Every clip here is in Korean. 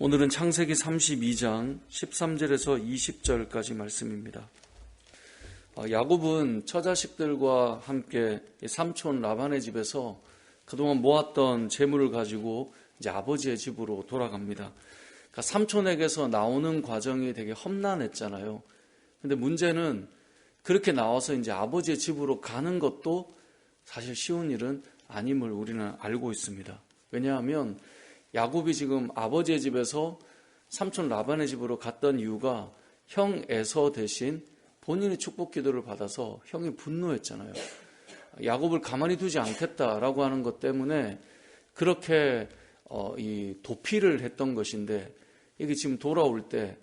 오늘은 창세기 32장 13절에서 20절까지 말씀입니다. 야곱은 처자식들과 함께 삼촌 라반의 집에서 그동안 모았던 재물을 가지고 이제 아버지의 집으로 돌아갑니다. 그러니까 삼촌에게서 나오는 과정이 되게 험난했잖아요. 근데 문제는 그렇게 나와서 이제 아버지의 집으로 가는 것도 사실 쉬운 일은 아님을 우리는 알고 있습니다. 왜냐하면 야곱이 지금 아버지의 집에서 삼촌 라반의 집으로 갔던 이유가 형 에서 대신 본인이 축복 기도를 받아서 형이 분노했잖아요. 야곱을 가만히 두지 않겠다라고 하는 것 때문에 그렇게 이 도피를 했던 것인데, 이게 지금 돌아올 때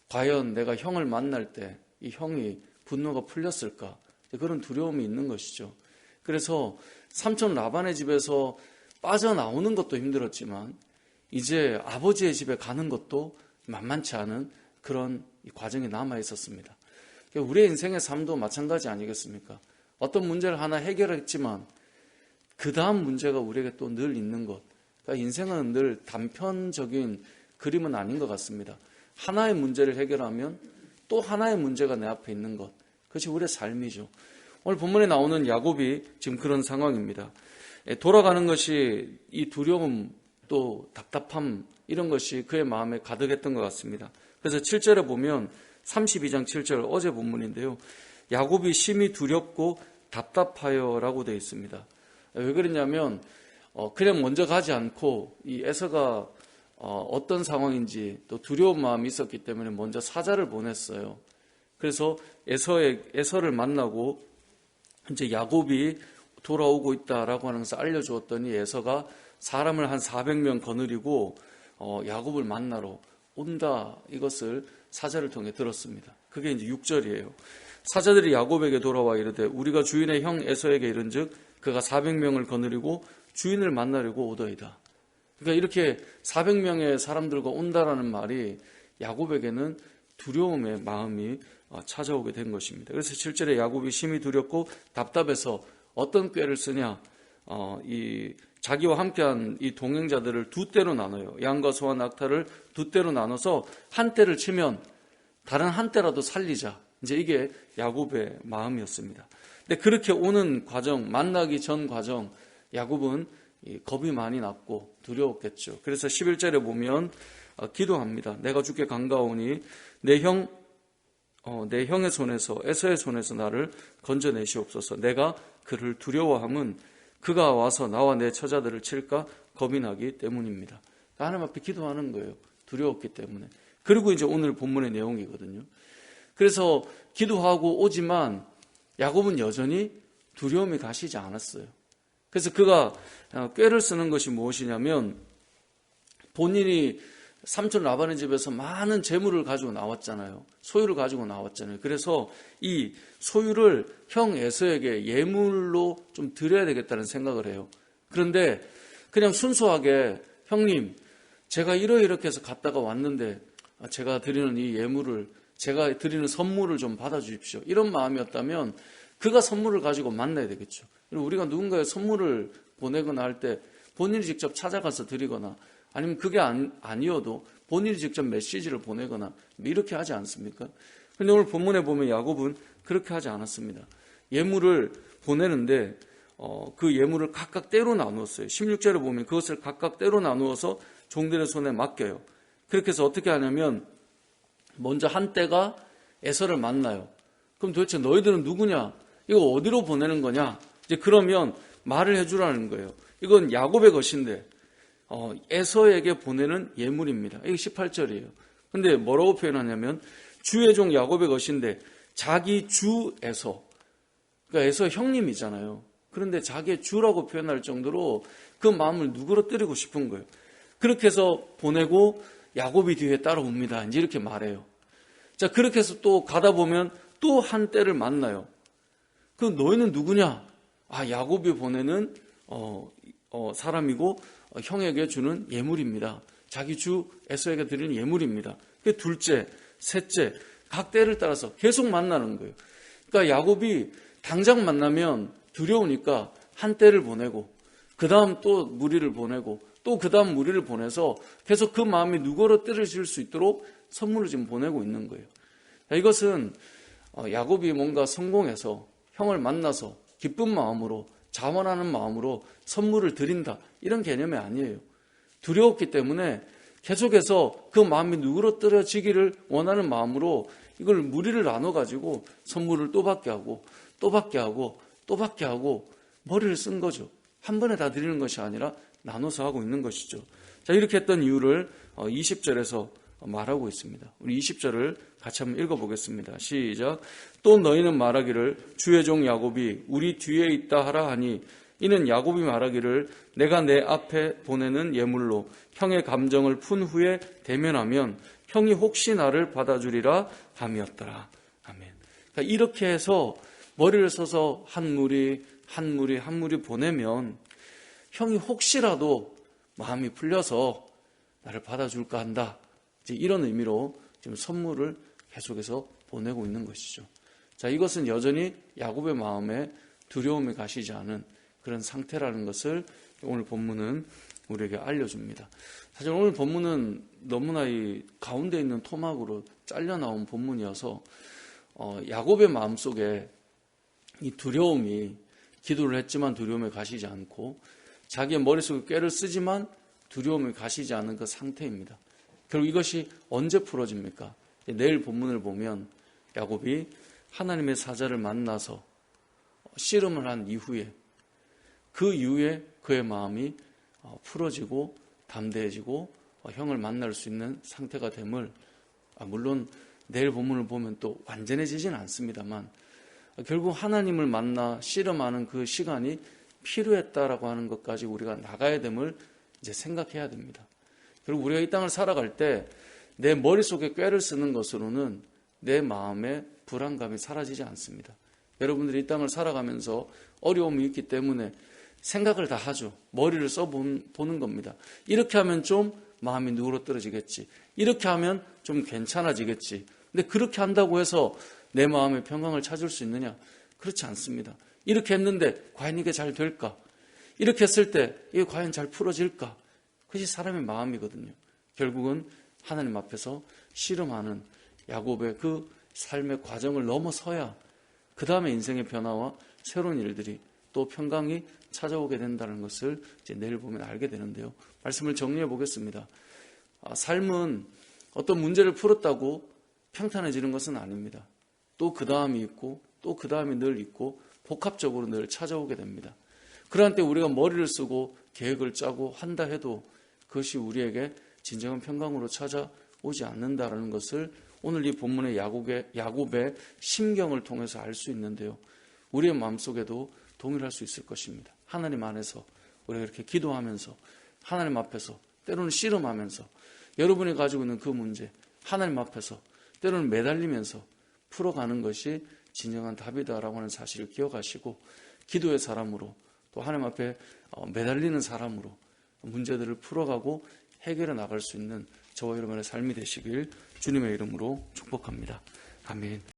과연 내가 형을 만날 때 이 형이 분노가 풀렸을까, 그런 두려움이 있는 것이죠. 그래서 삼촌 라반의 집에서 빠져나오는 것도 힘들었지만 이제 아버지의 집에 가는 것도 만만치 않은 그런 과정이 남아 있었습니다. 우리의 인생의 삶도 마찬가지 아니겠습니까? 어떤 문제를 하나 해결했지만 그 다음 문제가 우리에게 또 늘 있는 것. 그러니까 인생은 늘 단편적인 그림은 아닌 것 같습니다. 하나의 문제를 해결하면 또 하나의 문제가 내 앞에 있는 것. 그것이 우리의 삶이죠. 오늘 본문에 나오는 야곱이 지금 그런 상황입니다. 돌아가는 것이 이 두려움, 또 답답함, 이런 것이 그의 마음에 가득했던 것 같습니다. 그래서 7절에 보면 32장 7절 어제 본문인데요. 야곱이 심히 두렵고 답답하여 라고 되어 있습니다. 왜 그러냐면 그냥 먼저 가지 않고 이 에서가 어떤 상황인지 또 두려운 마음이 있었기 때문에 먼저 사자를 보냈어요. 그래서 에서를 만나고 이제 야곱이 돌아오고 있다라고 하는 것을 알려주었더니 에서가 사람을 한 400명 거느리고 야곱을 만나러 온다, 이것을 사자를 통해 들었습니다. 그게 이제 6절이에요. 사자들이 야곱에게 돌아와 이르되 우리가 주인의 형 에서에게 이른즉 그가 400명을 거느리고 주인을 만나려고 오더이다. 그러니까 이렇게 400명의 사람들과 온다라는 말이 야곱에게는 두려움의 마음이 찾아오게 된 것입니다. 그래서 7절에 야곱이 심히 두렵고 답답해서 어떤 꾀를 쓰냐, 이 자기와 함께한 이 동행자들을 두 떼로 나눠요. 양과 소와 낙타를 두 떼로 나눠서 한 떼를 치면 다른 한 떼라도 살리자. 이제 이게 야곱의 마음이었습니다. 근데 그렇게 오는 과정, 만나기 전 과정, 야곱은 겁이 많이 났고 두려웠겠죠. 그래서 11절에 보면 기도합니다. 내가 주께 간가오니 내 형의 손에서, 에서의 손에서 나를 건져내시옵소서. 내가 그를 두려워함은 그가 와서 나와 내 처자들을 칠까 겁이 나기 때문입니다. 하나님 앞에 기도하는 거예요. 두려웠기 때문에. 그리고 이제 오늘 본문의 내용이거든요. 그래서 기도하고 오지만 야곱은 여전히 두려움이 가시지 않았어요. 그래서 그가 꾀를 쓰는 것이 무엇이냐면, 본인이 삼촌 라반의 집에서 많은 재물을 가지고 나왔잖아요. 소유를 가지고 나왔잖아요. 그래서 이 소유를 형 에서에게 예물로 좀 드려야 되겠다는 생각을 해요. 그런데 그냥 순수하게 형님, 제가 이렇게 해서 갔다가 왔는데 제가 드리는 이 예물을, 제가 드리는 선물을 좀 받아주십시오, 이런 마음이었다면 그가 선물을 가지고 만나야 되겠죠. 우리가 누군가의 선물을 보내거나 할 때 본인이 직접 찾아가서 드리거나, 아니면 그게 아니어도 본인이 직접 메시지를 보내거나 이렇게 하지 않습니까? 그런데 오늘 본문에 보면 야곱은 그렇게 하지 않았습니다. 예물을 보내는데 그 예물을 각각 떼로 나누었어요. 16절에 보면 그것을 각각 떼로 나누어서 종들의 손에 맡겨요. 그렇게 해서 어떻게 하냐면 먼저 한 떼가 에서를 만나요. 그럼 도대체 너희들은 누구냐? 이거 어디로 보내는 거냐? 이제 그러면 말을 해주라는 거예요. 이건 야곱의 것인데 에서에게 보내는 예물입니다. 이게 18절이에요. 근데 뭐라고 표현하냐면 주의 종 야곱의 것인데 자기 주 에서, 그러니까 에서 형님이잖아요. 그런데 자기의 주라고 표현할 정도로 그 마음을 누그러뜨리고 싶은 거예요. 그렇게 해서 보내고 야곱이 뒤에 따라옵니다. 이제 이렇게 말해요. 자, 그렇게 해서 또 가다 보면 또 한 떼를 만나요. 그럼 너희는 누구냐? 야곱이 보내는 사람이고 형에게 주는 예물입니다. 자기 주 에서에게 드리는 예물입니다. 둘째, 셋째, 각 때를 따라서 계속 만나는 거예요. 그러니까 야곱이 당장 만나면 두려우니까 한 때를 보내고, 그 다음 또 무리를 보내고, 또 그 다음 무리를 보내서 계속 그 마음이 누그러뜨려질 수 있도록 선물을 지금 보내고 있는 거예요. 이것은 야곱이 뭔가 성공해서 형을 만나서 기쁜 마음으로 자원하는 마음으로 선물을 드린다 이런 개념이 아니에요. 두려웠기 때문에 계속해서 그 마음이 누그러뜨려지기를 원하는 마음으로 이걸 무리를 나눠가지고 선물을 또 받게 하고 또 받게 하고 또 받게 하고 머리를 쓴 거죠. 한 번에 다 드리는 것이 아니라 나눠서 하고 있는 것이죠. 자, 이렇게 했던 이유를 20절에서 말하고 있습니다. 우리 20절을 같이 한번 읽어보겠습니다. 시작. 또 너희는 말하기를 주의 종 야곱이 우리 뒤에 있다 하라 하니 이는 야곱이 말하기를 내가 내 앞에 보내는 예물로 형의 감정을 푼 후에 대면하면 형이 혹시 나를 받아주리라 함이었더라. 아멘. 그러니까 이렇게 해서 머리를 써서 한 무리 보내면 형이 혹시라도 마음이 풀려서 나를 받아줄까 한다. 이제 이런 의미로 지금 선물을 계속해서 보내고 있는 것이죠. 자, 이것은 여전히 야곱의 마음에 두려움이 가시지 않은 그런 상태라는 것을 오늘 본문은 우리에게 알려줍니다. 사실 오늘 본문은 너무나 이 가운데 있는 토막으로 잘려 나온 본문이어서 야곱의 마음속에 이 두려움이 기도를 했지만 두려움에 가시지 않고 자기의 머릿속에 꾀를 쓰지만 두려움이 가시지 않은 그 상태입니다. 결국 이것이 언제 풀어집니까? 내일 본문을 보면 야곱이 하나님의 사자를 만나서 씨름을 한 이후에 그 이후에 그의 마음이 풀어지고 담대해지고 형을 만날 수 있는 상태가 됨을 물론 내일 본문을 보면 또 완전해지지는 않습니다만 결국 하나님을 만나 씨름하는 그 시간이 필요했다라고 하는 것까지 우리가 나가야 됨을 이제 생각해야 됩니다. 그리고 우리가 이 땅을 살아갈 때 내 머릿속에 꾀를 쓰는 것으로는 내 마음의 불안감이 사라지지 않습니다. 여러분들이 이 땅을 살아가면서 어려움이 있기 때문에 생각을 다 하죠. 머리를 써보는 겁니다. 이렇게 하면 좀 마음이 누그러뜨려지겠지. 이렇게 하면 좀 괜찮아지겠지. 근데 그렇게 한다고 해서 내 마음의 평강을 찾을 수 있느냐? 그렇지 않습니다. 이렇게 했는데 과연 이게 잘 될까? 이렇게 했을 때 이게 과연 잘 풀어질까? 그것이 사람의 마음이거든요. 결국은 하나님 앞에서 씨름하는 야곱의 그 삶의 과정을 넘어서야 그 다음에 인생의 변화와 새로운 일들이 또 평강이 찾아오게 된다는 것을 이제 내일 보면 알게 되는데요. 말씀을 정리해 보겠습니다. 삶은 어떤 문제를 풀었다고 평탄해지는 것은 아닙니다. 또 그 다음이 있고 또 그 다음이 늘 있고 복합적으로 늘 찾아오게 됩니다. 그러한 때 우리가 머리를 쓰고 계획을 짜고 한다 해도 그것이 우리에게 진정한 평강으로 찾아오지 않는다라는 것을 오늘 이 본문의 야곱의 심경을 통해서 알 수 있는데요. 우리의 마음속에도 동일할 수 있을 것입니다. 하나님 안에서 우리가 이렇게 기도하면서 하나님 앞에서 때로는 씨름하면서 여러분이 가지고 있는 그 문제 하나님 앞에서 때로는 매달리면서 풀어가는 것이 진정한 답이다라고 하는 사실을 기억하시고 기도의 사람으로 또 하나님 앞에 매달리는 사람으로 문제들을 풀어가고 해결해 나갈 수 있는 저와 여러분의 삶이 되시길 주님의 이름으로 축복합니다. 아멘.